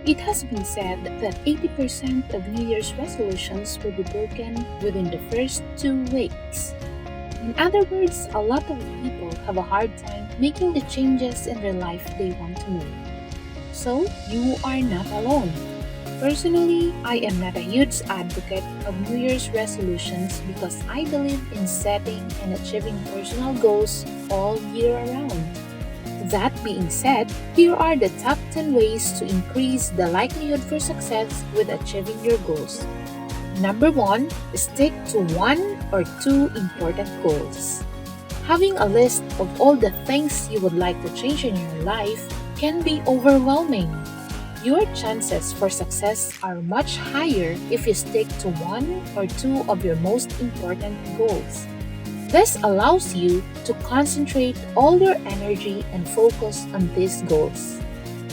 It has been said that 80% of New Year's resolutions will be broken within the first 2 weeks. In other words, a lot of people have a hard time making the changes in their life they want to make. So, you are not alone. Personally, I am not a huge advocate of New Year's resolutions because I believe in setting and achieving personal goals all year around. That being said, here are the top 10 ways to increase the likelihood for success with achieving your goals. Number 1, stick to one or two important goals. Having a list of all the things you would like to change in your life can be overwhelming. Your chances for success are much higher if you stick to one or two of your most important goals. This allows you to concentrate all your energy and focus on these goals.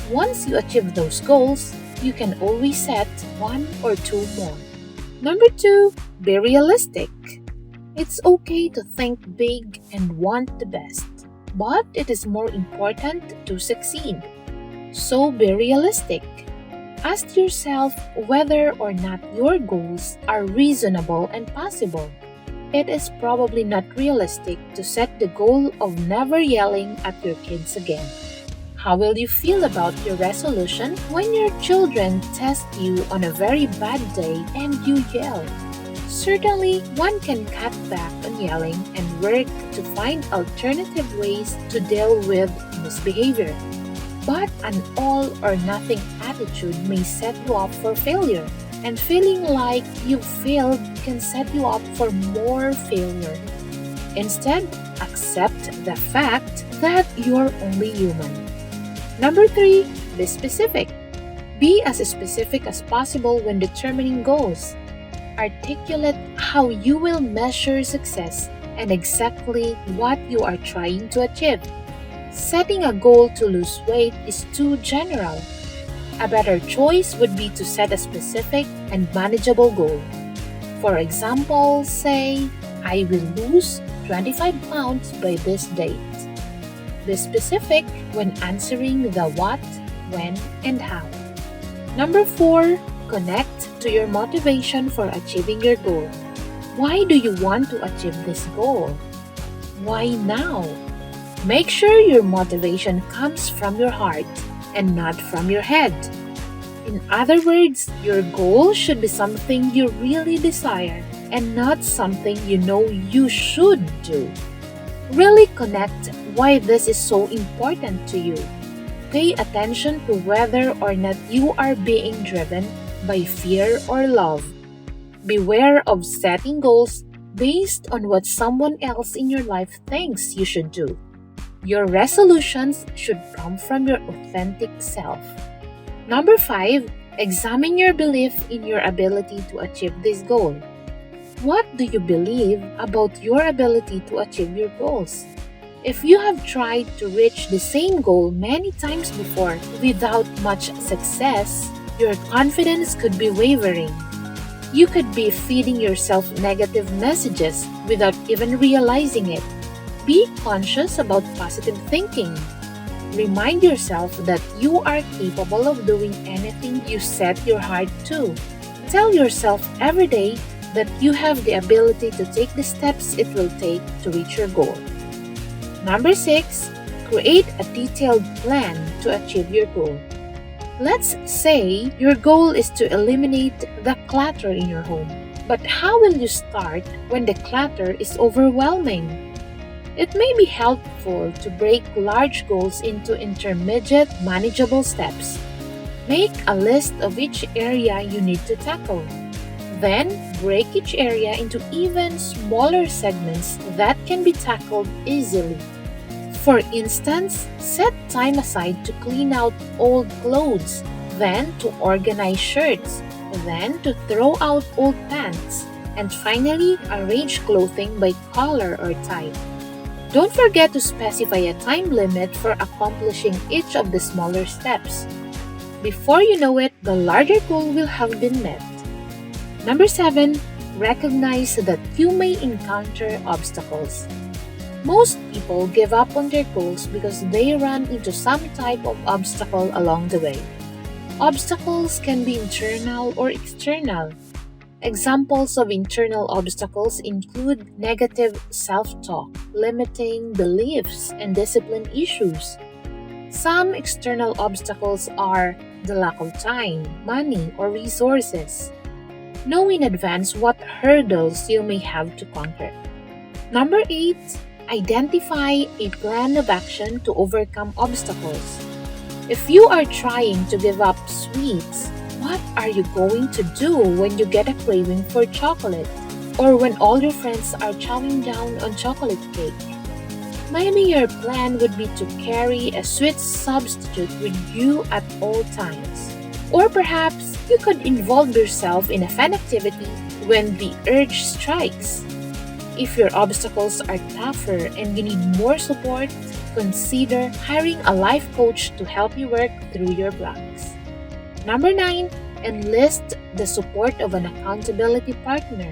Once you achieve those goals, you can always set one or two more. Number 2, be realistic. It's okay to think big and want the best, but it is more important to succeed. So be realistic. Ask yourself whether or not your goals are reasonable and possible. It is probably not realistic to set the goal of never yelling at your kids again. How will you feel about your resolution when your children test you on a very bad day and you yell? Certainly, one can cut back on yelling and work to find alternative ways to deal with misbehavior. But an all or nothing attitude may set you up for failure, and feeling like you failed can set you up for more failure. Instead, accept the fact that you're only human. Number 3, be specific. Be as specific as possible when determining goals. Articulate how you will measure success and exactly what you are trying to achieve. Setting a goal to lose weight is too general. A better choice would be to set a specific and manageable goal. For example, say, I will lose 25 pounds by this date. Be specific when answering the what, when, and how. Number 4, connect to your motivation for achieving your goal. Why do you want to achieve this goal? Why now? Make sure your motivation comes from your heart and not from your head. In other words, your goal should be something you really desire and not something you know you should do. Really connect why this is so important to you. Pay attention to whether or not you are being driven by fear or love. Beware of setting goals based on what someone else in your life thinks you should do. Your resolutions should come from your authentic self. Number 5, examine your belief in your ability to achieve this goal. What do you believe about your ability to achieve your goals? If you have tried to reach the same goal many times before without much success, your confidence could be wavering. You could be feeding yourself negative messages without even realizing it. Be conscious about positive thinking. Remind yourself that you are capable of doing anything you set your heart to. Tell yourself every day that you have the ability to take the steps it will take to reach your goal. Number 6, create a detailed plan to achieve your goal. Let's say your goal is to eliminate the clutter in your home. But how will you start when the clutter is overwhelming? It may be helpful to break large goals into intermediate, manageable steps. Make a list of each area you need to tackle. Then, break each area into even smaller segments that can be tackled easily. For instance, set time aside to clean out old clothes, then to organize shirts, then to throw out old pants, and finally arrange clothing by color or type. Don't forget to specify a time limit for accomplishing each of the smaller steps. Before you know it, the larger goal will have been met. Number 7, recognize that you may encounter obstacles. Most people give up on their goals because they run into some type of obstacle along the way. Obstacles can be internal or external. Examples of internal obstacles include negative self-talk, limiting beliefs, and discipline issues. Some external obstacles are the lack of time, money, or resources. Know in advance what hurdles you may have to conquer. Number 8, identify a plan of action to overcome obstacles. If you are trying to give up sweets, what are you going to do when you get a craving for chocolate? Or when all your friends are chowing down on chocolate cake? Maybe your plan would be to carry a sweet substitute with you at all times. Or perhaps you could involve yourself in a fun activity when the urge strikes. If your obstacles are tougher and you need more support, consider hiring a life coach to help you work through your blocks. Number 9, enlist the support of an accountability partner.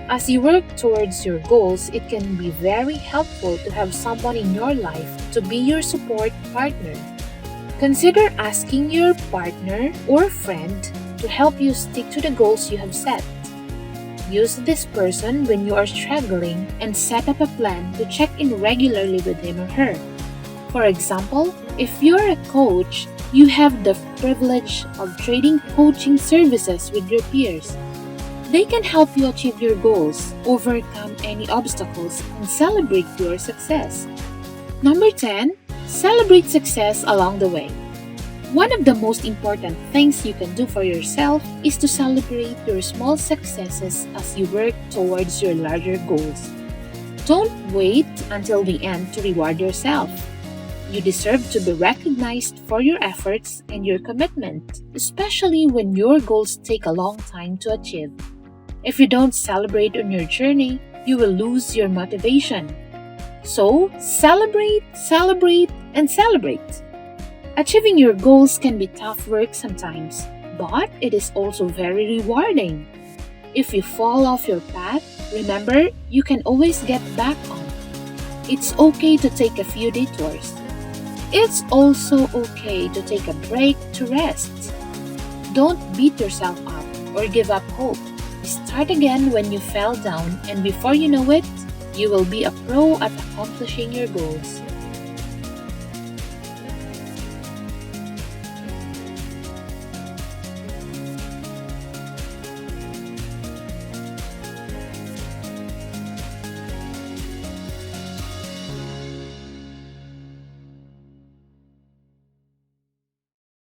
As you work towards your goals, it can be very helpful to have someone in your life to be your support partner. Consider asking your partner or friend to help you stick to the goals you have set. Use this person when you are struggling and set up a plan to check in regularly with him or her. For example, if you're a coach, you have the privilege of trading coaching services with your peers. They can help you achieve your goals, overcome any obstacles, and celebrate your success. Number 10, celebrate success along the way. One of the most important things you can do for yourself is to celebrate your small successes as you work towards your larger goals. Don't wait until the end to reward yourself. You deserve to be recognized for your efforts and your commitment, especially when your goals take a long time to achieve. If you don't celebrate on your journey, you will lose your motivation. So, celebrate, celebrate, and celebrate. Achieving your goals can be tough work sometimes, but it is also very rewarding. If you fall off your path, remember you can always get back on. It's okay to take a few detours. It's also okay to take a break to rest. Don't beat yourself up or give up hope. Start again when you fell down, and before you know it, you will be a pro at accomplishing your goals.